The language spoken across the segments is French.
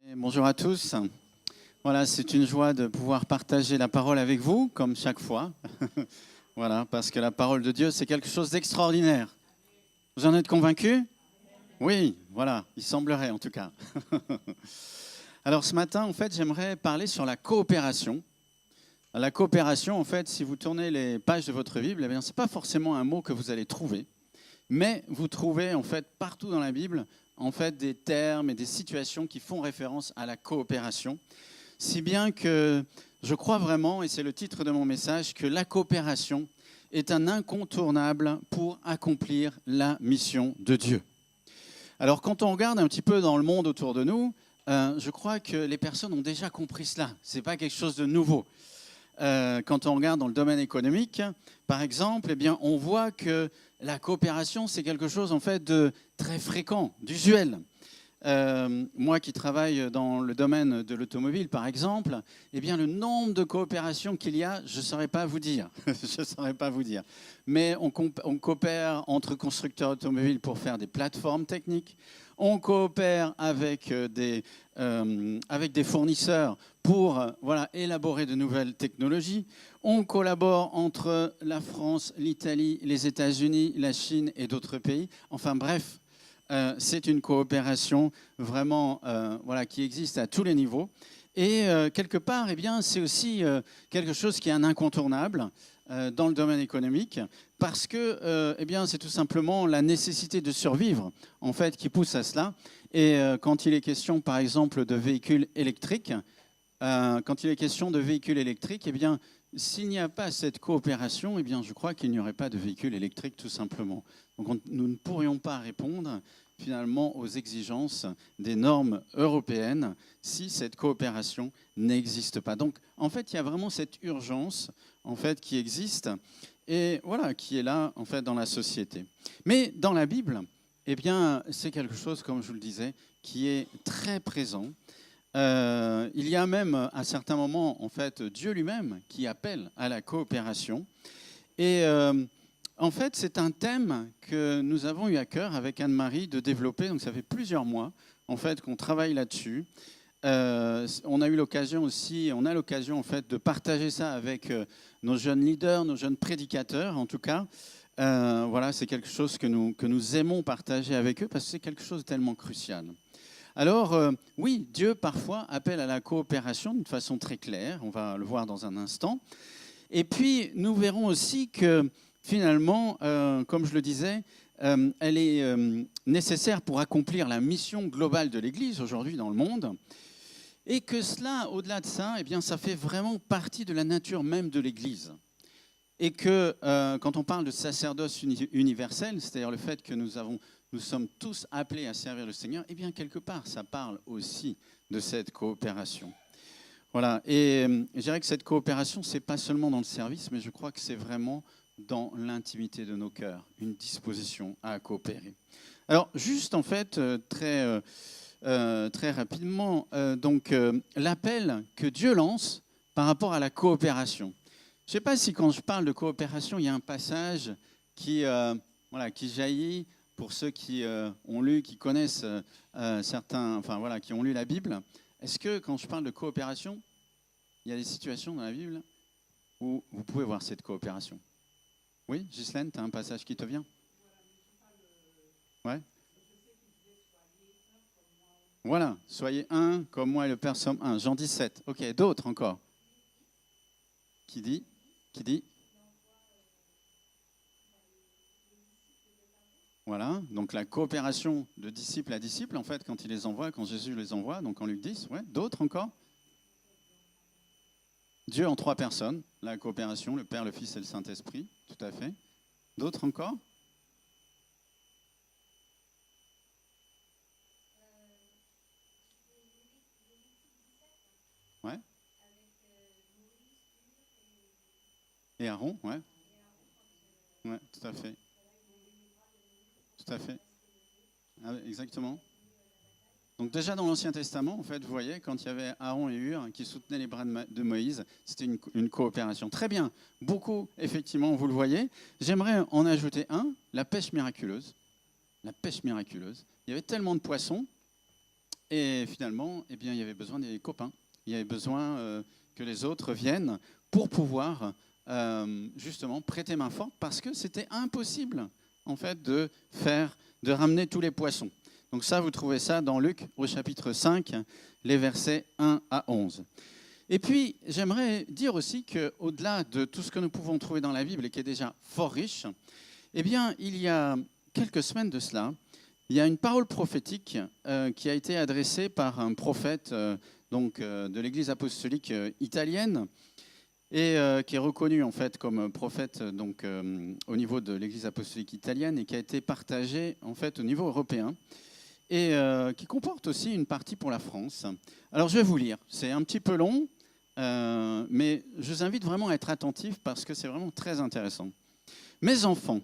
Et bonjour à tous. Voilà, c'est une joie de pouvoir partager la parole avec vous, comme chaque fois. Voilà, parce que la parole de Dieu, c'est quelque chose d'extraordinaire. Vous en êtes convaincus? Oui, voilà, il semblerait en tout cas. Alors ce matin, en fait, j'aimerais parler sur la coopération. La coopération, en fait, si vous tournez les pages de votre Bible, eh bien, ce n'est pas forcément un mot que vous allez trouver, mais vous trouvez en fait partout dans la Bible en fait des termes et des situations qui font référence à la coopération. Si bien que je crois vraiment, et c'est le titre de mon message, que la coopération est un incontournable pour accomplir la mission de Dieu. Alors quand on regarde un petit peu dans le monde autour de nous, je crois que les personnes ont déjà compris cela. Ce n'est pas quelque chose de nouveau. Quand on regarde dans le domaine économique, par exemple, eh bien, on voit que la coopération, c'est quelque chose en fait de très fréquent, d'usuel. Moi qui travaille dans le domaine de l'automobile, par exemple, eh bien, le nombre de coopérations qu'il y a, je ne saurais pas vous dire. Je ne saurais pas vous dire. Mais on coopère entre constructeurs automobiles pour faire des plateformes techniques. On coopère avec des fournisseurs pour élaborer de nouvelles technologies. On collabore entre la France, l'Italie, les États-Unis, la Chine et d'autres pays. Enfin bref, c'est une coopération vraiment qui existe à tous les niveaux. Et quelque part, eh bien, c'est aussi quelque chose qui est un incontournable dans le domaine économique, parce que eh bien, c'est tout simplement la nécessité de survivre en fait, qui pousse à cela. Et quand il est question, par exemple, de véhicules électriques, eh bien, s'il n'y a pas cette coopération, eh bien, je crois qu'il n'y aurait pas de véhicules électriques, tout simplement. Donc, nous ne pourrions pas répondre finalement aux exigences des normes européennes si cette coopération n'existe pas. Donc, en fait, il y a vraiment cette urgence en fait, qui existe et voilà, qui est là en fait, dans la société. Mais dans la Bible, eh bien, c'est quelque chose, comme je vous le disais, qui est très présent. Il y a même à certains moments, en fait, Dieu lui-même qui appelle à la coopération. Et en fait, c'est un thème que nous avons eu à cœur avec Anne-Marie de développer. Donc, ça fait plusieurs mois, en fait, qu'on travaille là-dessus. On a l'occasion en fait, de partager ça avec nos jeunes leaders, nos jeunes prédicateurs, en tout cas. Voilà, c'est quelque chose que nous aimons partager avec eux parce que c'est quelque chose de tellement crucial. Alors, oui, Dieu parfois appelle à la coopération d'une façon très claire, on va le voir dans un instant. Et puis, nous verrons aussi que finalement, comme je le disais, elle est nécessaire pour accomplir la mission globale de l'Église aujourd'hui dans le monde. Et que cela, au-delà de ça, eh bien, ça fait vraiment partie de la nature même de l'Église. Et que quand on parle de sacerdoce universel, c'est-à-dire le fait que nous sommes tous appelés à servir le Seigneur, eh bien, quelque part, ça parle aussi de cette coopération. Voilà. Et je dirais que cette coopération, ce n'est pas seulement dans le service, mais je crois que c'est vraiment dans l'intimité de nos cœurs, une disposition à coopérer. Alors, juste en fait, très rapidement, l'appel que Dieu lance par rapport à la coopération. Je ne sais pas si quand je parle de coopération, il y a un passage qui jaillit pour ceux qui ont lu, qui connaissent qui ont lu la Bible. Est-ce que quand je parle de coopération, il y a des situations dans la Bible où vous pouvez voir cette coopération? Oui, Ghislaine, tu as un passage qui te vient? Ouais. Voilà, soyez un comme moi et le Père sommes un. Jean 17. Ok, d'autres encore. Qui dit? Voilà, donc la coopération de disciple à disciple, en fait, quand il les envoie, quand Jésus les envoie, donc en Luc 10, ouais, d'autres encore? Dieu en 3 personnes, la coopération, le Père, le Fils et le Saint-Esprit, tout à fait. D'autres encore? Ouais. Et Aaron, ouais. Ouais, tout à fait. Tout à fait. Ah, exactement. Donc déjà dans l'Ancien Testament, en fait, vous voyez, quand il y avait Aaron et Hur qui soutenaient les bras de Moïse, c'était une coopération. Très bien, beaucoup, effectivement, vous le voyez. J'aimerais en ajouter la pêche miraculeuse. La pêche miraculeuse. Il y avait tellement de poissons, Et finalement, eh bien, il y avait besoin des copains. Il y avait besoin que les autres viennent pour pouvoir justement prêter main forte, parce que c'était impossible en fait de ramener tous les poissons. Donc ça, vous trouvez ça dans Luc au chapitre 5, les versets 1 à 11. Et puis, j'aimerais dire aussi qu'au-delà de tout ce que nous pouvons trouver dans la Bible et qui est déjà fort riche, eh bien, il y a quelques semaines de cela, il y a une parole prophétique qui a été adressée par un prophète de l'Église apostolique italienne et qui est reconnu en fait comme prophète au niveau de l'Église apostolique italienne et qui a été partagé en fait au niveau européen et qui comporte aussi une partie pour la France. Alors je vais vous lire, c'est un petit peu long, mais je vous invite vraiment à être attentifs parce que c'est vraiment très intéressant. Mes enfants,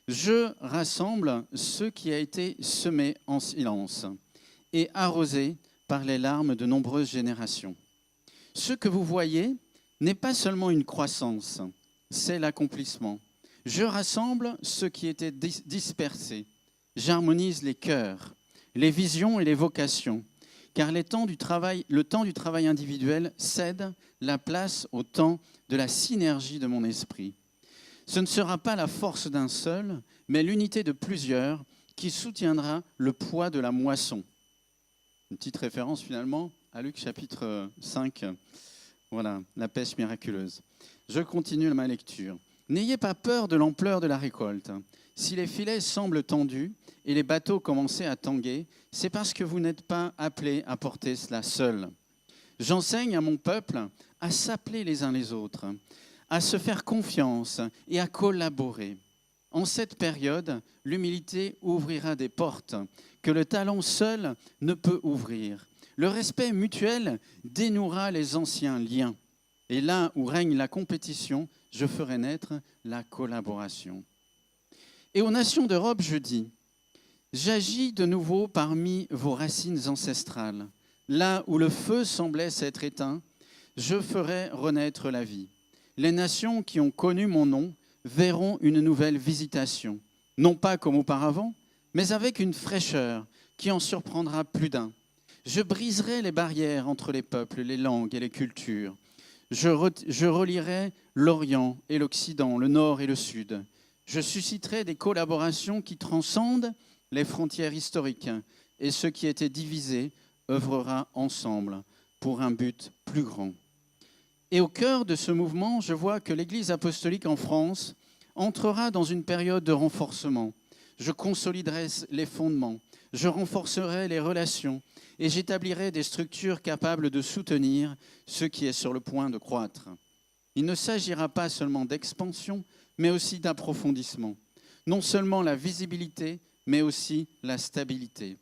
je rassemble ce qui a été semé en silence et arrosé par les larmes de nombreuses générations. Ce que vous voyez n'est pas seulement une croissance, c'est l'accomplissement. Je rassemble ce qui était dispersé. J'harmonise les cœurs, les visions et les vocations, car le temps du travail individuel cède la place au temps de la synergie de mon esprit. Ce ne sera pas la force d'un seul, mais l'unité de plusieurs qui soutiendra le poids de la moisson. Une petite référence finalement à Luc chapitre 5, voilà, la pêche miraculeuse. Je continue ma lecture. N'ayez pas peur de l'ampleur de la récolte. Si les filets semblent tendus et les bateaux commencent à tanguer, c'est parce que vous n'êtes pas appelés à porter cela seuls. J'enseigne à mon peuple à s'appeler les uns les autres, à se faire confiance et à collaborer. En cette période, l'humilité ouvrira des portes que le talent seul ne peut ouvrir. Le respect mutuel dénouera les anciens liens. Et là où règne la compétition, je ferai naître la collaboration. Et aux nations d'Europe, je dis, j'agis de nouveau parmi vos racines ancestrales. Là où le feu semblait s'être éteint, je ferai renaître la vie. Les nations qui ont connu mon nom verront une nouvelle visitation, non pas comme auparavant, mais avec une fraîcheur qui en surprendra plus d'un. Je briserai les barrières entre les peuples, les langues et les cultures. Je relierai l'Orient et l'Occident, le Nord et le Sud. Je susciterai des collaborations qui transcendent les frontières historiques, et ce qui était divisé œuvrera ensemble pour un but plus grand. Et au cœur de ce mouvement, je vois que l'Église apostolique en France entrera dans une période de renforcement. Je consoliderai les fondements, je renforcerai les relations et j'établirai des structures capables de soutenir ce qui est sur le point de croître. Il ne s'agira pas seulement d'expansion, mais aussi d'approfondissement. Non seulement la visibilité, mais aussi la stabilité.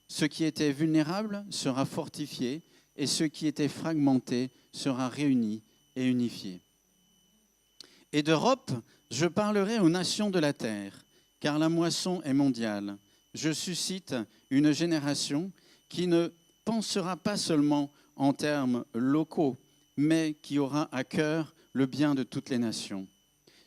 Ce qui était vulnérable sera fortifié et ce qui était fragmenté sera réuni et unifié. Et d'Europe, je parlerai aux nations de la terre, car la moisson est mondiale. Je suscite une génération qui ne pensera pas seulement en termes locaux, mais qui aura à cœur le bien de toutes les nations.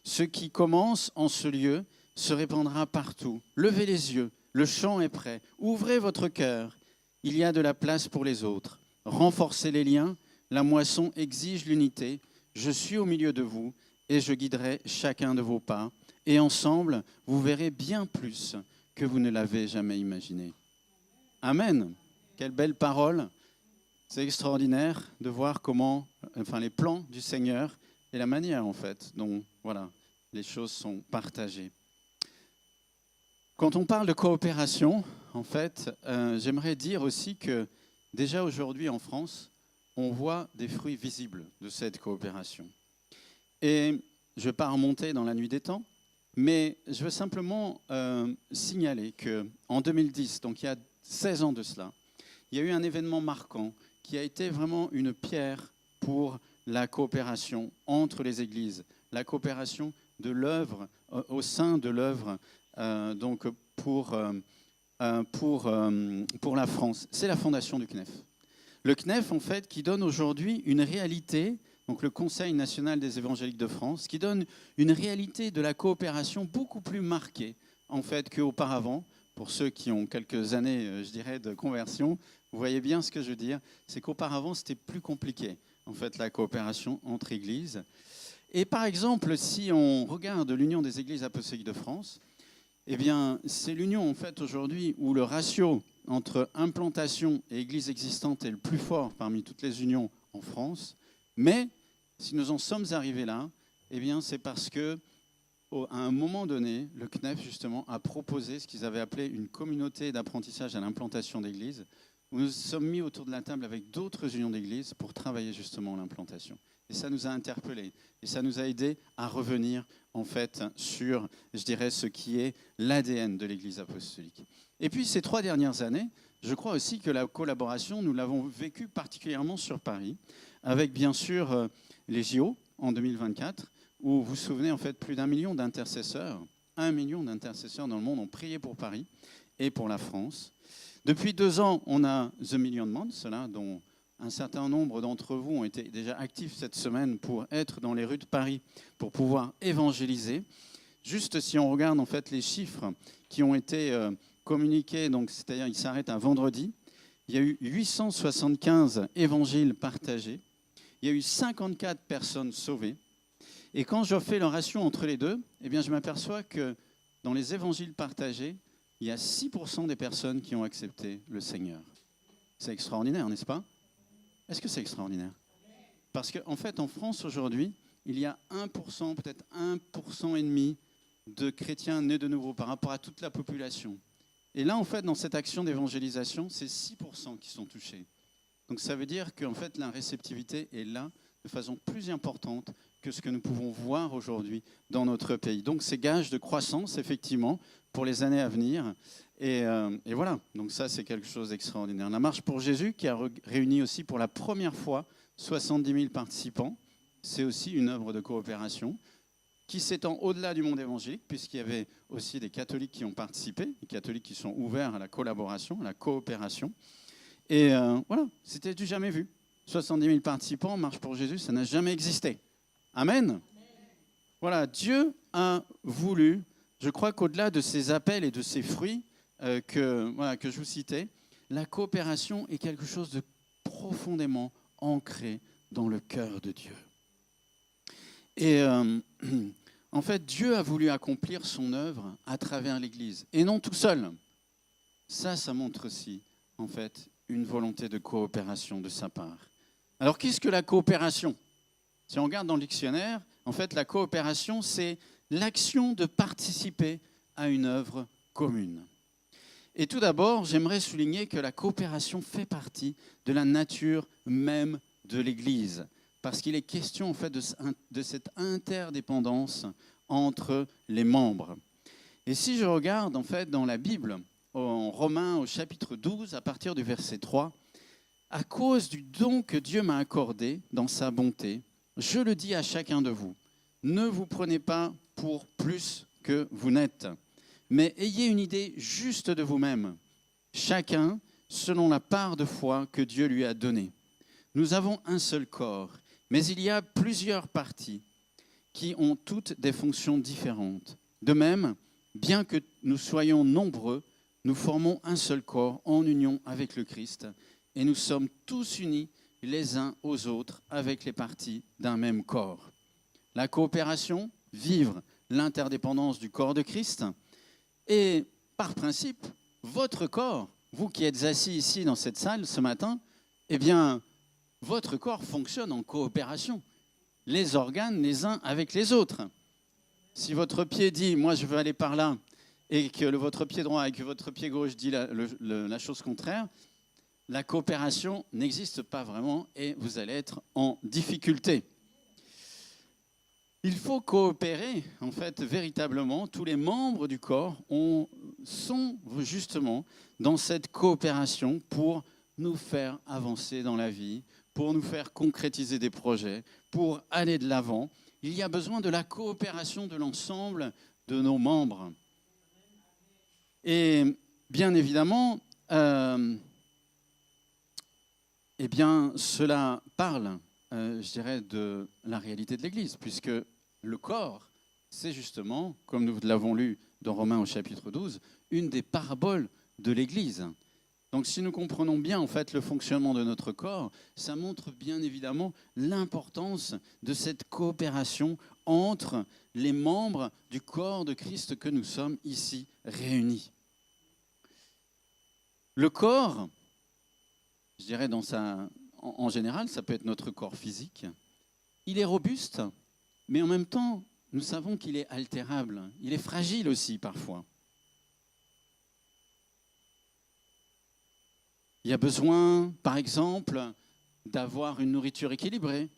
Ce qui commence en ce lieu se répandra partout. Levez les yeux, le champ est prêt. Ouvrez votre cœur, il y a de la place pour les autres. Renforcez les liens, la moisson exige l'unité. Je suis au milieu de vous et je guiderai chacun de vos pas. Et ensemble, vous verrez bien plus que vous ne l'avez jamais imaginé. Amen. Quelle belle parole. C'est extraordinaire de voir les plans du Seigneur et la manière en fait dont les choses sont partagées. Quand on parle de coopération, en fait, j'aimerais dire aussi que déjà aujourd'hui en France, on voit des fruits visibles de cette coopération. Et je ne vais pas remonter dans la nuit des temps, mais je veux simplement signaler qu'en 2010, donc il y a 16 ans de cela, il y a eu un événement marquant qui a été vraiment une pierre pour la coopération entre les églises, la coopération de l'œuvre, au sein de l'œuvre pour la France. C'est la fondation du CNEF. Le CNEF, en fait, qui donne aujourd'hui une réalité, donc le Conseil national des évangéliques de France, qui donne une réalité de la coopération beaucoup plus marquée, en fait, qu'auparavant, pour ceux qui ont quelques années, je dirais, de conversion, vous voyez bien ce que je veux dire. C'est qu'auparavant, c'était plus compliqué, en fait, la coopération entre églises. Et par exemple, si on regarde l'Union des Églises apostoliques de France, eh bien, c'est l'union, en fait, aujourd'hui, où le ratio entre implantation et église existante est le plus fort parmi toutes les unions en France. Mais si nous en sommes arrivés là, eh bien, c'est parce que à un moment donné, le CNEF, justement, a proposé ce qu'ils avaient appelé une communauté d'apprentissage à l'implantation d'églises, où nous nous sommes mis autour de la table avec d'autres unions d'églises pour travailler justement l'implantation. Et ça nous a interpellés. Et ça nous a aidés à revenir, en fait, sur, je dirais, ce qui est l'ADN de l'Église apostolique. Et puis, ces 3 dernières années, je crois aussi que la collaboration, nous l'avons vécue particulièrement sur Paris, avec, bien sûr, les JO en 2024, où vous vous souvenez, en fait, plus d'1 million d'intercesseurs, 1 million d'intercesseurs dans le monde ont prié pour Paris et pour la France. Depuis 2 ans, on a The Million Months, là, dont un certain nombre d'entre vous ont été déjà actifs cette semaine pour être dans les rues de Paris, pour pouvoir évangéliser. Juste si on regarde en fait les chiffres qui ont été communiqués, donc c'est-à-dire ils s'arrêtent un vendredi, il y a eu 875 évangiles partagés, il y a eu 54 personnes sauvées. Et quand je fais le ratio entre les deux, eh bien je m'aperçois que dans les évangiles partagés, il y a 6% des personnes qui ont accepté le Seigneur. C'est extraordinaire, n'est-ce pas ? Est-ce que c'est extraordinaire ? Parce qu'en fait, en France aujourd'hui, il y a 1%, peut-être 1,5% de chrétiens nés de nouveau par rapport à toute la population. Et là, en fait, dans cette action d'évangélisation, c'est 6% qui sont touchés. Donc ça veut dire qu'en fait, la réceptivité est là de façon plus importante que ce que nous pouvons voir aujourd'hui dans notre pays. Donc c'est gage de croissance, effectivement, pour les années à venir. Et voilà, donc ça c'est quelque chose d'extraordinaire. La Marche pour Jésus, qui a réuni aussi pour la première fois 70 000 participants, c'est aussi une œuvre de coopération qui s'étend au-delà du monde évangélique, puisqu'il y avait aussi des catholiques qui ont participé, des catholiques qui sont ouverts à la collaboration, à la coopération. Et voilà, c'était du jamais vu. 70 000 participants, Marche pour Jésus, ça n'a jamais existé. Amen. Voilà, Dieu a voulu, je crois qu'au-delà de ces appels et de ces fruits que je vous citais, la coopération est quelque chose de profondément ancré dans le cœur de Dieu. Et en fait, Dieu a voulu accomplir son œuvre à travers l'Église, et non tout seul. Ça montre aussi, en fait, une volonté de coopération de sa part. Alors, qu'est-ce que la coopération ? Si on regarde dans le dictionnaire, en fait, la coopération, c'est l'action de participer à une œuvre commune. Et tout d'abord, j'aimerais souligner que la coopération fait partie de la nature même de l'Église, parce qu'il est question en fait de cette interdépendance entre les membres. Et si je regarde en fait dans la Bible, en Romains au chapitre 12, à partir du verset 3, à cause du don que Dieu m'a accordé dans sa bonté, je le dis à chacun de vous, ne vous prenez pas pour plus que vous n'êtes, mais ayez une idée juste de vous-même, chacun selon la part de foi que Dieu lui a donnée. Nous avons un seul corps, mais il y a plusieurs parties qui ont toutes des fonctions différentes. De même, bien que nous soyons nombreux, nous formons un seul corps en union avec le Christ, et nous sommes tous unis les uns aux autres avec les parties d'un même corps. La coopération, vivre l'interdépendance du corps de Christ, et par principe, votre corps, vous qui êtes assis ici dans cette salle ce matin, eh bien, votre corps fonctionne en coopération, les organes les uns avec les autres. Si votre pied dit « moi je veux aller par là » et que votre pied droit et que votre pied gauche dit la chose contraire, la coopération n'existe pas vraiment et vous allez être en difficulté. Il faut coopérer, en fait, véritablement. Tous les membres du corps sont justement dans cette coopération pour nous faire avancer dans la vie, pour nous faire concrétiser des projets, pour aller de l'avant. Il y a besoin de la coopération de l'ensemble de nos membres. Et bien évidemment, cela parle, je dirais, de la réalité de l'Église, puisque le corps, c'est justement, comme nous l'avons lu dans Romains au chapitre 12, une des paraboles de l'Église. Donc si nous comprenons bien en fait le fonctionnement de notre corps, ça montre bien évidemment l'importance de cette coopération entre les membres du corps de Christ que nous sommes ici réunis. Le corps, je dirais en général, ça peut être notre corps physique, il est robuste, mais en même temps, nous savons qu'il est altérable, il est fragile aussi parfois. Il y a besoin, par exemple, d'avoir une nourriture équilibrée.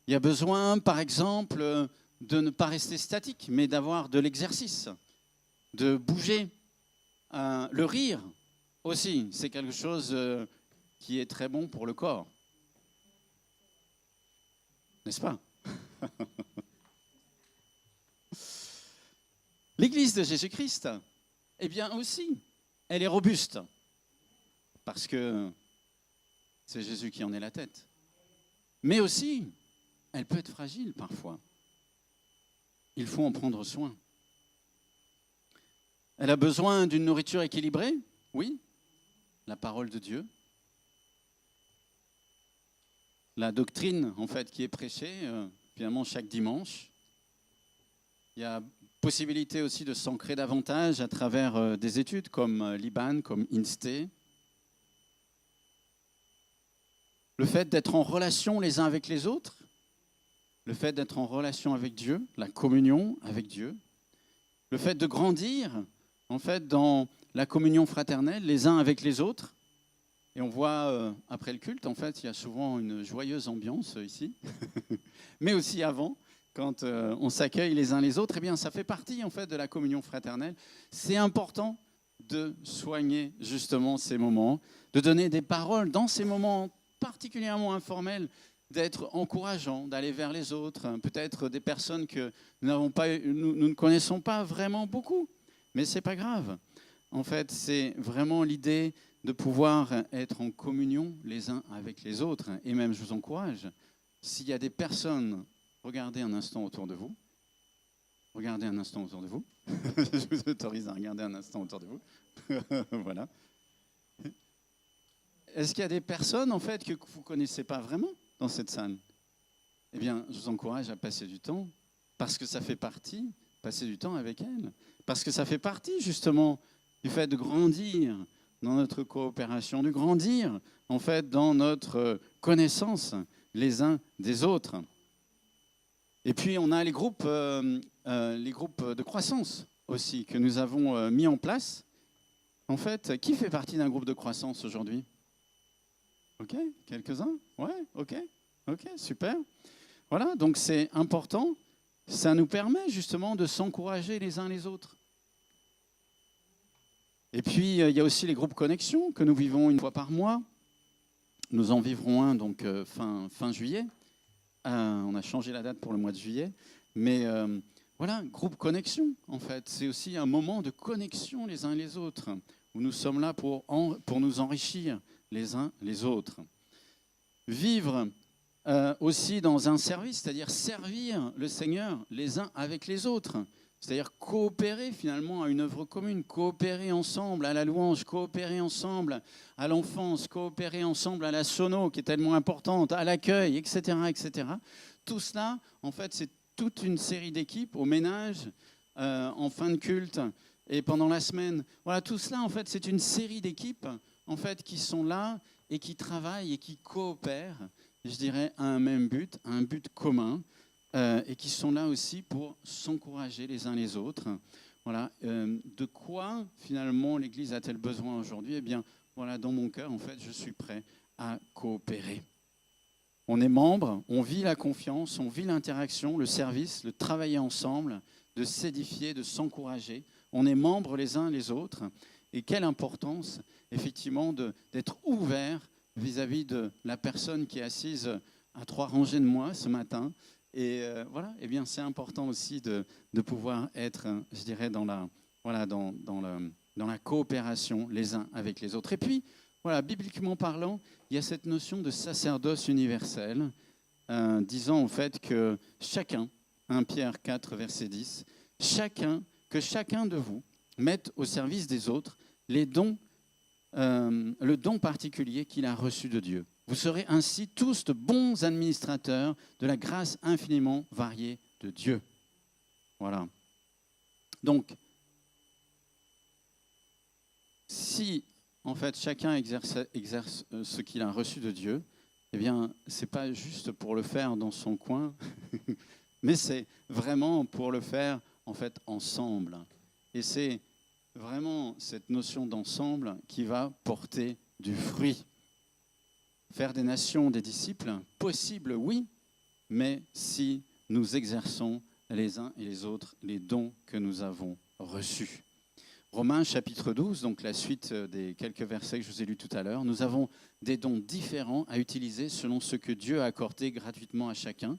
Il y a besoin, par exemple, de ne pas rester statique, mais d'avoir de l'exercice, de bouger. Le rire aussi, c'est quelque chose qui est très bon pour le corps. N'est-ce pas? L'Église de Jésus-Christ, eh bien aussi, elle est robuste. Parce que c'est Jésus qui en est la tête. Mais aussi, elle peut être fragile parfois. Il faut en prendre soin. Elle a besoin d'une nourriture équilibrée, oui, la parole de Dieu. La doctrine, en fait, qui est prêchée, finalement, chaque dimanche. Il y a possibilité aussi de s'ancrer davantage à travers des études comme l'IBAN, comme INSTE. Le fait d'être en relation les uns avec les autres, le fait d'être en relation avec Dieu, la communion avec Dieu, le fait de grandir en fait dans la communion fraternelle les uns avec les autres. Et on voit après le culte, en fait, il y a souvent une joyeuse ambiance ici, mais aussi avant, quand on s'accueille les uns les autres, eh bien, ça fait partie en fait de la communion fraternelle. C'est important de soigner justement ces moments, de donner des paroles dans ces moments particulièrement informel, d'être encourageant, d'aller vers les autres, peut-être des personnes que nous ne connaissons pas vraiment beaucoup, mais ce n'est pas grave. En fait, c'est vraiment l'idée de pouvoir être en communion les uns avec les autres. Et même, je vous encourage, s'il y a des personnes, regardez un instant autour de vous. Regardez un instant autour de vous. Je vous autorise à regarder un instant autour de vous. Voilà. Est-ce qu'il y a des personnes, en fait, que vous ne connaissez pas vraiment dans cette salle? Eh bien, je vous encourage à passer du temps, parce que ça fait partie, passer du temps avec elles, parce que ça fait partie, justement, du fait de grandir dans notre coopération, de grandir, en fait, dans notre connaissance les uns des autres. Et puis, on a les groupes de croissance aussi, que nous avons mis en place. En fait, qui fait partie d'un groupe de croissance aujourd'hui? Ok, quelques-uns? Ouais, ok, super. Voilà, donc c'est important. Ça nous permet justement de s'encourager les uns les autres. Et puis, il y a aussi les groupes connexion que nous vivons une fois par mois. Nous en vivrons un donc fin juillet. On a changé la date pour le mois de juillet. Mais voilà, groupe connexion, en fait. C'est aussi un moment de connexion les uns les autres, où nous sommes là pour nous enrichir les uns les autres. Vivre aussi dans un service, c'est-à-dire servir le Seigneur les uns avec les autres, c'est-à-dire coopérer finalement à une œuvre commune, coopérer ensemble à la louange, coopérer ensemble à l'enfance, coopérer ensemble à la sono qui est tellement importante, à l'accueil, etc., etc. Tout cela, en fait, c'est toute une série d'équipes au ménage, en fin de culte et pendant la semaine. Voilà, tout cela, en fait, c'est une série d'équipes en fait, qui sont là et qui travaillent et qui coopèrent, je dirais, à un même but, à un but commun, et qui sont là aussi pour s'encourager les uns les autres. Voilà, de quoi, finalement, l'Église a-t-elle besoin aujourd'hui? Eh bien, voilà, dans mon cœur, en fait, je suis prêt à coopérer. On est membre, on vit la confiance, on vit l'interaction, le service, le travailler ensemble, de s'édifier, de s'encourager. On est membres les uns les autres. Et quelle importance, effectivement, d'être ouvert vis-à-vis de la personne qui est assise à 3 rangées de moi ce matin. Et voilà, eh bien, c'est important aussi de pouvoir être, je dirais, dans la coopération les uns avec les autres. Et puis, voilà, bibliquement parlant, il y a cette notion de sacerdoce universel, disant en fait que chacun, 1 Pierre 4, verset 10, chacun que chacun de vous mette au service des autres le don particulier qu'il a reçu de Dieu. Vous serez ainsi tous de bons administrateurs de la grâce infiniment variée de Dieu. Voilà. Donc, si en fait chacun exerce ce qu'il a reçu de Dieu, eh bien, ce n'est pas juste pour le faire dans son coin, mais c'est vraiment pour le faire en fait ensemble. Et c'est vraiment cette notion d'ensemble qui va porter du fruit. Faire des nations des disciples, possible, oui, mais si nous exerçons les uns et les autres les dons que nous avons reçus. Romains chapitre 12, donc la suite des quelques versets que je vous ai lus tout à l'heure. Nous avons des dons différents à utiliser selon ce que Dieu a accordé gratuitement à chacun.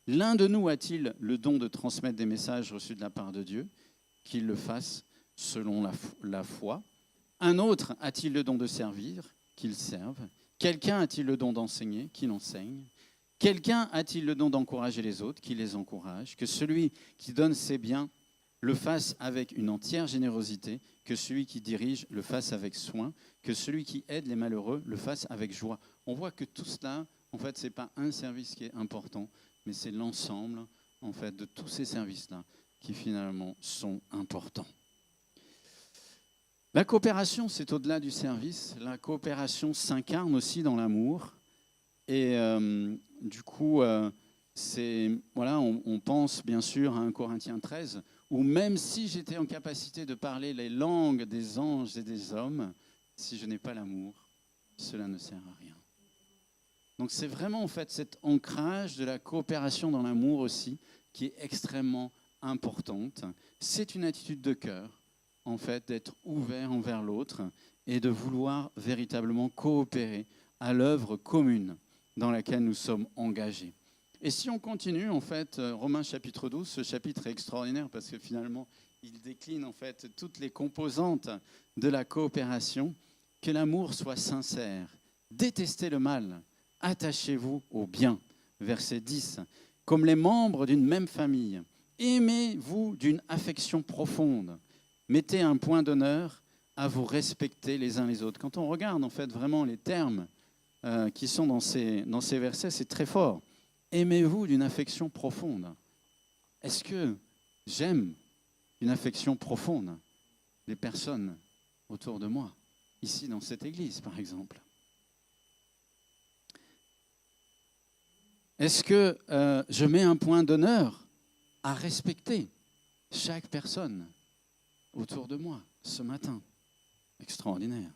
L'un de nous a-t-il le don de transmettre des messages reçus de la part de Dieu? Qu'il le fasse selon la foi. Un autre a-t-il le don de servir? Qu'il serve. Quelqu'un a-t-il le don d'enseigner? Qu'il enseigne. Quelqu'un a-t-il le don d'encourager les autres? Qu'il les encourage. Que celui qui donne ses biens le fasse avec une entière générosité, que celui qui dirige le fasse avec soin, que celui qui aide les malheureux le fasse avec joie. On voit que tout cela, en fait, ce n'est pas un service qui est important, mais c'est l'ensemble, en fait, de tous ces services-là qui finalement sont importants. La coopération, c'est au-delà du service. La coopération s'incarne aussi dans l'amour. Et du coup, on pense bien sûr à 1 Corinthiens 13, où même si j'étais en capacité de parler les langues des anges et des hommes, si je n'ai pas l'amour, cela ne sert à rien. Donc c'est vraiment en fait cet ancrage de la coopération dans l'amour aussi qui est extrêmement importante. C'est une attitude de cœur, en fait, d'être ouvert envers l'autre et de vouloir véritablement coopérer à l'œuvre commune dans laquelle nous sommes engagés. Et si on continue, en fait, Romains chapitre 12, ce chapitre est extraordinaire parce que finalement, il décline en fait toutes les composantes de la coopération. Que l'amour soit sincère, détestez le mal, attachez-vous au bien. Verset 10, comme les membres d'une même famille, aimez-vous d'une affection profonde. Mettez un point d'honneur à vous respecter les uns les autres. Quand on regarde en fait vraiment les termes qui sont dans ces versets, c'est très fort. Aimez-vous d'une affection profonde. Est-ce que j'aime une affection profonde des personnes autour de moi, ici dans cette église par exemple? Est-ce que je mets un point d'honneur à respecter chaque personne autour de moi ce matin? Extraordinaire.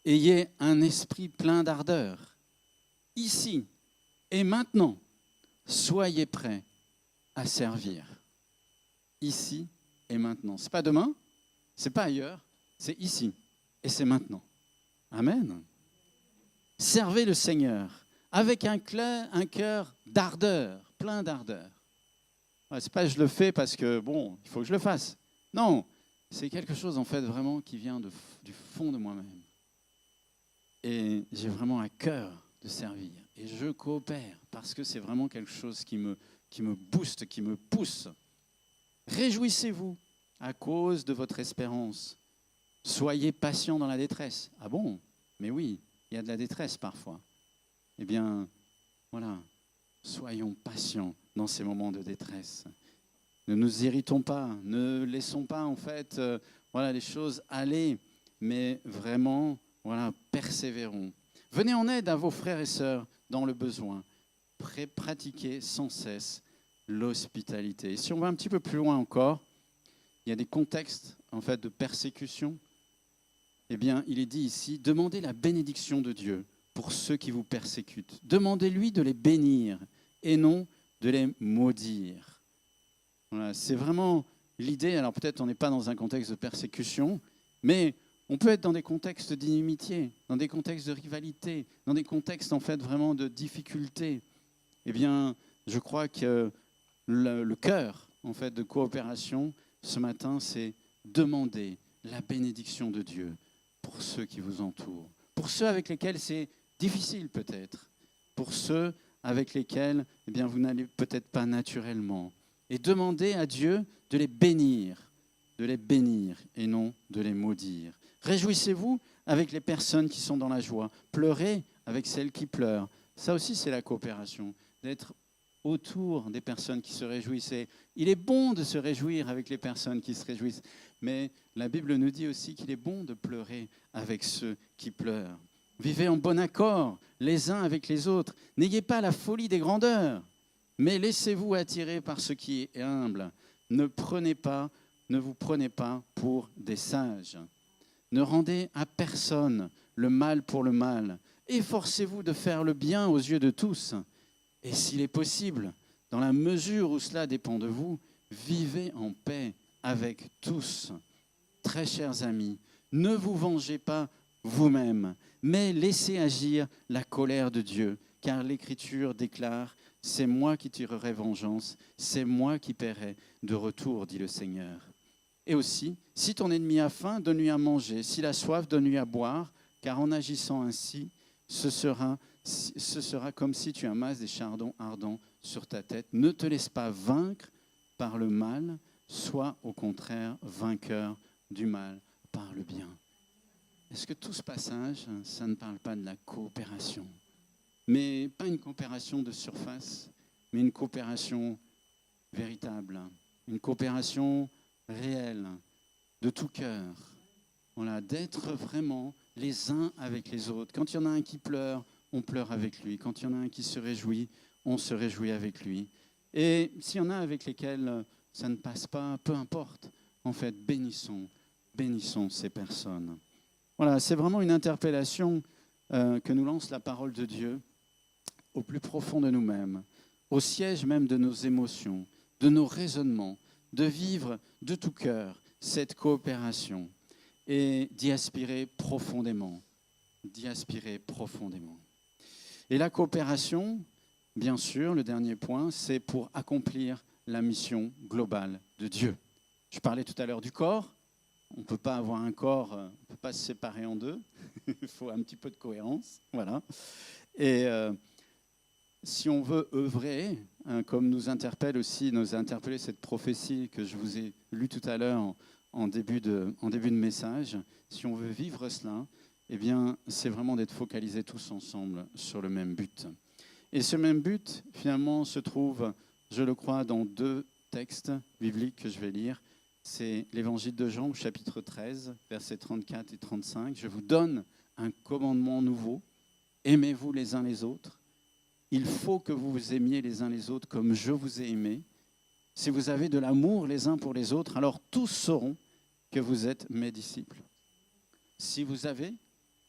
Ayez un esprit plein d'ardeur. Ici et maintenant, soyez prêts à servir. Ici et maintenant. Ce n'est pas demain, ce n'est pas ailleurs, c'est ici et c'est maintenant. Amen. Servez le Seigneur avec un cœur d'ardeur, plein d'ardeur. Ce n'est pas je le fais parce que, bon, il faut que je le fasse. Non, c'est quelque chose en fait vraiment qui vient du fond de moi-même. Et j'ai vraiment à cœur de servir. Et je coopère parce que c'est vraiment quelque chose qui me booste, qui me pousse. Réjouissez-vous à cause de votre espérance. Soyez patient dans la détresse. Ah bon? Mais oui, il y a de la détresse parfois. Eh bien, voilà, soyons patients dans ces moments de détresse. Ne nous irritons pas, ne laissons pas en fait les choses aller, mais vraiment, persévérons. Venez en aide à vos frères et sœurs dans le besoin. Pratiquez sans cesse l'hospitalité. Et si on va un petit peu plus loin encore, il y a des contextes en fait de persécution. Eh bien, il est dit ici, demandez la bénédiction de Dieu pour ceux qui vous persécutent. Demandez-lui de les bénir et non de les maudire. Voilà, c'est vraiment l'idée. Alors peut-être on n'est pas dans un contexte de persécution, mais on peut être dans des contextes d'inimitié, dans des contextes de rivalité, dans des contextes en fait vraiment de difficulté. Eh bien, je crois que le cœur en fait de coopération ce matin, c'est demander la bénédiction de Dieu pour ceux qui vous entourent, pour ceux avec lesquels c'est difficile peut-être, pour ceux avec lesquels eh bien, vous n'allez peut-être pas naturellement. Et demander à Dieu de les bénir de les bénir et non de les maudire. Réjouissez-vous avec les personnes qui sont dans la joie. Pleurez avec celles qui pleurent. Ça aussi, c'est la coopération, d'être autour des personnes qui se réjouissent. Et il est bon de se réjouir avec les personnes qui se réjouissent, mais la Bible nous dit aussi qu'il est bon de pleurer avec ceux qui pleurent. Vivez en bon accord les uns avec les autres. N'ayez pas la folie des grandeurs, mais laissez-vous attirer par ce qui est humble. Ne vous prenez pas pour des sages. Ne rendez à personne le mal pour le mal. Efforcez-vous de faire le bien aux yeux de tous. Et s'il est possible, dans la mesure où cela dépend de vous, vivez en paix avec tous. Très chers amis, ne vous vengez pas vous-même, mais laissez agir la colère de Dieu, car l'Écriture déclare « C'est moi qui tirerai vengeance, c'est moi qui paierai de retour, dit le Seigneur. » Et aussi, si ton ennemi a faim, donne-lui à manger, s'il a soif, donne-lui à boire, car en agissant ainsi, ce sera comme si tu amasses des chardons ardents sur ta tête. Ne te laisse pas vaincre par le mal, sois au contraire vainqueur du mal par le bien. Est-ce que tout ce passage, ça ne parle pas de la coopération? Mais pas une coopération de surface, mais une coopération véritable, une coopération réelle, de tout cœur. Voilà, d'être vraiment les uns avec les autres. Quand il y en a un qui pleure, on pleure avec lui. Quand il y en a un qui se réjouit, on se réjouit avec lui. Et s'il y en a avec lesquels ça ne passe pas, peu importe. En fait, bénissons ces personnes. Voilà, c'est vraiment une interpellation que nous lance la parole de Dieu au plus profond de nous-mêmes, au siège même de nos émotions, de nos raisonnements, de vivre de tout cœur cette coopération et d'y aspirer profondément. Et la coopération, bien sûr, le dernier point, c'est pour accomplir la mission globale de Dieu. Je parlais tout à l'heure du corps. On ne peut pas avoir un corps, on ne peut pas se séparer en deux. Il faut un petit peu de cohérence. Voilà. Et si on veut œuvrer, comme nous a interpellé cette prophétie que je vous ai lue tout à l'heure en début de message, si on veut vivre cela, eh bien, c'est vraiment d'être focalisés tous ensemble sur le même but. Et ce même but, finalement, se trouve, je le crois, dans deux textes bibliques que je vais lire. C'est l'Évangile de Jean, chapitre 13, versets 34 et 35. « Je vous donne un commandement nouveau, aimez-vous les uns les autres. Il faut que vous vous aimiez les uns les autres comme je vous ai aimé. Si vous avez de l'amour les uns pour les autres, alors tous sauront que vous êtes mes disciples. » Si vous avez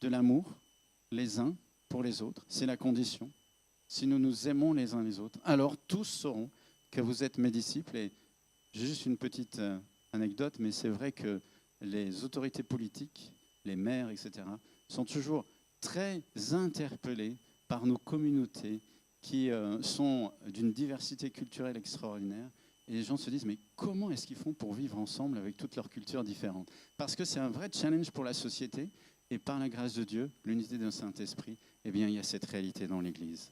de l'amour les uns pour les autres, c'est la condition. Si nous nous aimons les uns les autres, alors tous sauront que vous êtes mes disciples. Et j'ai juste une petite anecdote, mais c'est vrai que les autorités politiques, les maires, etc., sont toujours très interpellés par nos communautés qui sont d'une diversité culturelle extraordinaire. Et les gens se disent, mais comment est-ce qu'ils font pour vivre ensemble avec toutes leurs cultures différentes? Parce que c'est un vrai challenge pour la société. Et par la grâce de Dieu, l'unité d'un Saint-Esprit, eh bien, il y a cette réalité dans l'Église.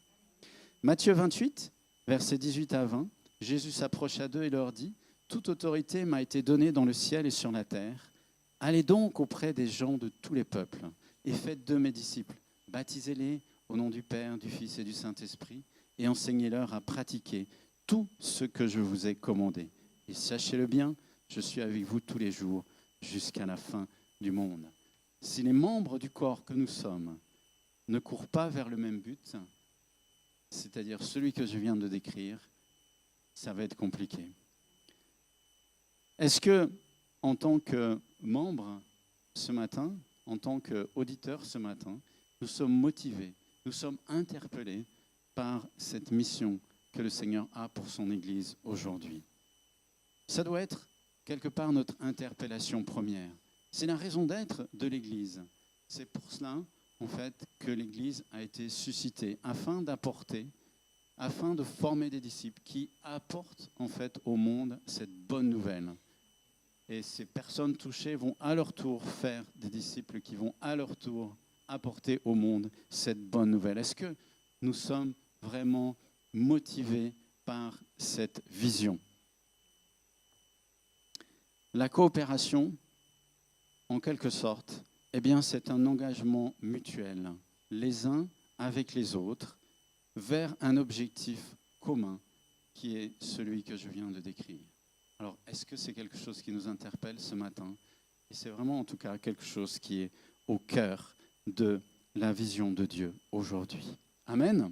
Matthieu 28, versets 18 à 20, Jésus s'approcha d'eux et leur dit, « Toute autorité m'a été donnée dans le ciel et sur la terre. Allez donc auprès des gens de tous les peuples et faites d'eux mes disciples. Baptisez-les au nom du Père, du Fils et du Saint-Esprit et enseignez-leur à pratiquer tout ce que je vous ai commandé. Et sachez-le bien, je suis avec vous tous les jours jusqu'à la fin du monde. » Si les membres du corps que nous sommes ne courent pas vers le même but, c'est-à-dire celui que je viens de décrire, ça va être compliqué. Est-ce que, en tant que membre ce matin, en tant qu'auditeur ce matin, nous sommes motivés, nous sommes interpellés par cette mission que le Seigneur a pour son Église aujourd'hui? Ça doit être quelque part notre interpellation première. C'est la raison d'être de l'Église. C'est pour cela, en fait, que l'Église a été suscitée, afin d'apporter, afin de former des disciples qui apportent, en fait, au monde cette bonne nouvelle. Et ces personnes touchées vont à leur tour faire des disciples qui vont à leur tour apporter au monde cette bonne nouvelle. Est-ce que nous sommes vraiment motivés par cette vision? La coopération, en quelque sorte, eh bien, c'est un engagement mutuel, les uns avec les autres, vers un objectif commun, qui est celui que je viens de décrire. Alors, est-ce que c'est quelque chose qui nous interpelle ce matin? Et c'est vraiment, en tout cas, quelque chose qui est au cœur de la vision de Dieu aujourd'hui. Amen.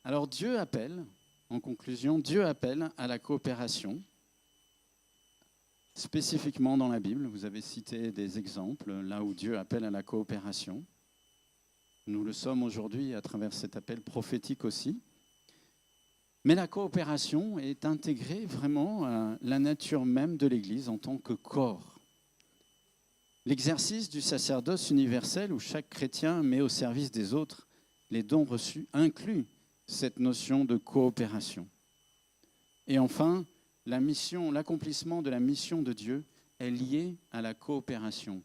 Alors, Dieu appelle, en conclusion, Dieu appelle à la coopération. Spécifiquement dans la Bible, vous avez cité des exemples là où Dieu appelle à la coopération. Nous le sommes aujourd'hui à travers cet appel prophétique aussi. Mais la coopération est intégrée vraiment à la nature même de l'Église en tant que corps. L'exercice du sacerdoce universel où chaque chrétien met au service des autres les dons reçus inclut cette notion de coopération. Et enfin, l'accomplissement de la mission de Dieu est lié à la coopération.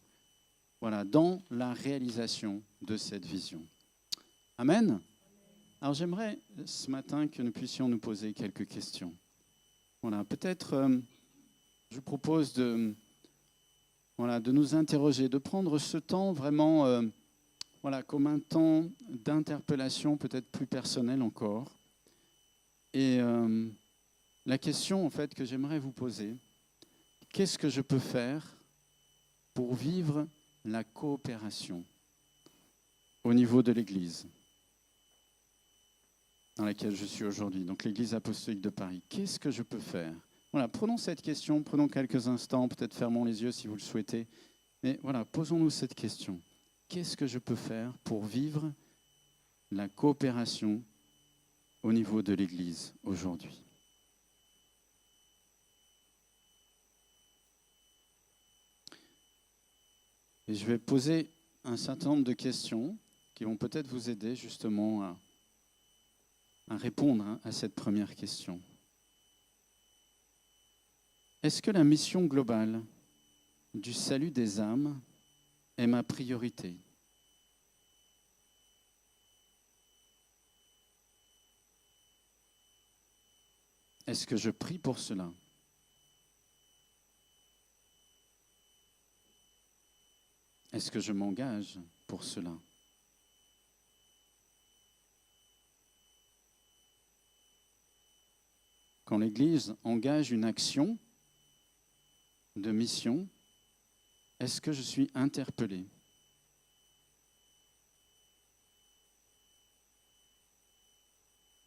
Voilà, dans la réalisation de cette vision. Amen. Alors j'aimerais ce matin que nous puissions nous poser quelques questions. Voilà, peut-être je vous propose de nous interroger, de prendre ce temps vraiment comme un temps d'interpellation peut-être plus personnel encore. Et la question en fait que j'aimerais vous poser, qu'est-ce que je peux faire pour vivre la coopération au niveau de l'Église dans laquelle je suis aujourd'hui, donc l'Église apostolique de Paris? Qu'est-ce que je peux faire? Voilà, prenons cette question, prenons quelques instants, peut-être fermons les yeux si vous le souhaitez, mais voilà, posons-nous cette question. Qu'est-ce que je peux faire pour vivre la coopération au niveau de l'Église aujourd'hui? Et je vais poser un certain nombre de questions qui vont peut-être vous aider justement à répondre à cette première question. Est-ce que la mission globale du salut des âmes est ma priorité? Est-ce que je prie pour cela? Est-ce que je m'engage pour cela? Quand l'Église engage une action de mission, est-ce que je suis interpellé?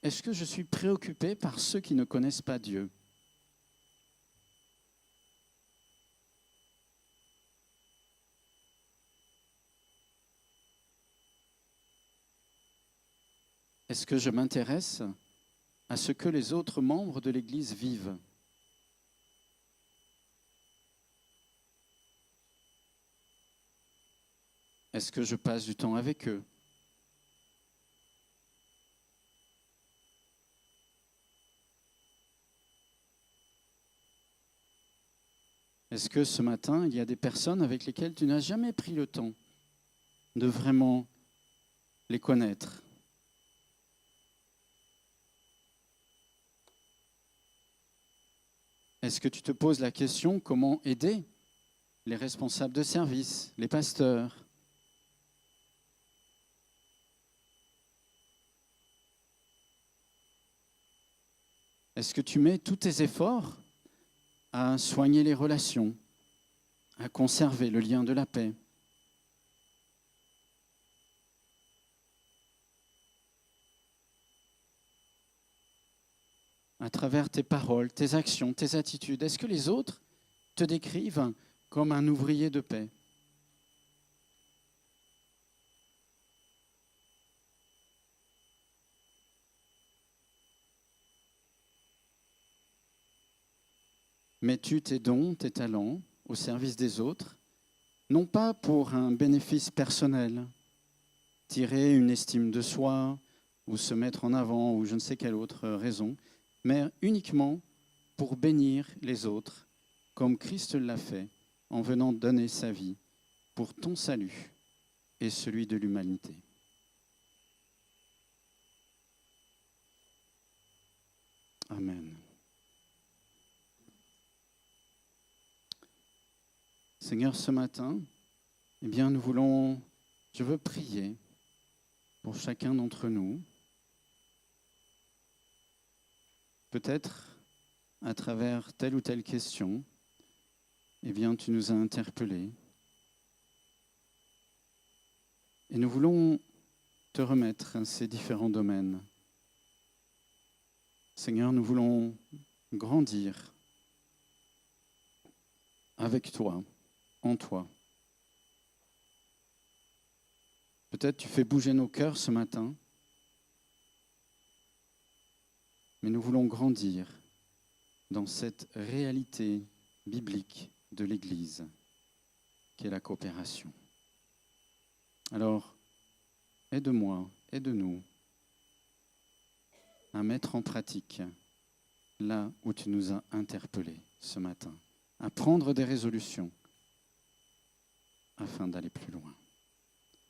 Est-ce que je suis préoccupé par ceux qui ne connaissent pas Dieu? Est-ce que je m'intéresse à ce que les autres membres de l'Église vivent? Est-ce que je passe du temps avec eux? Est-ce que ce matin, il y a des personnes avec lesquelles tu n'as jamais pris le temps de vraiment les connaître? Est-ce que tu te poses la question comment aider les responsables de service, les pasteurs? Est-ce que tu mets tous tes efforts à soigner les relations, à conserver le lien de la paix? À travers tes paroles, tes actions, tes attitudes, est-ce que les autres te décrivent comme un ouvrier de paix? Mets-tu tes dons, tes talents au service des autres, non pas pour un bénéfice personnel, tirer une estime de soi ou se mettre en avant ou je ne sais quelle autre raison, mais uniquement pour bénir les autres, comme Christ l'a fait en venant donner sa vie pour ton salut et celui de l'humanité. Amen. Seigneur, ce matin, eh bien, je veux prier pour chacun d'entre nous. Peut-être à travers telle ou telle question, eh bien, tu nous as interpellés. Et nous voulons te remettre ces différents domaines. Seigneur, nous voulons grandir avec toi, en toi. Peut-être tu fais bouger nos cœurs ce matin, mais nous voulons grandir dans cette réalité biblique de l'Église, qui est la coopération. Alors, aide-moi, aide-nous à mettre en pratique là où tu nous as interpellés ce matin, à prendre des résolutions afin d'aller plus loin.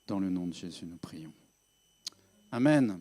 Dans le nom de Jésus, nous prions. Amen.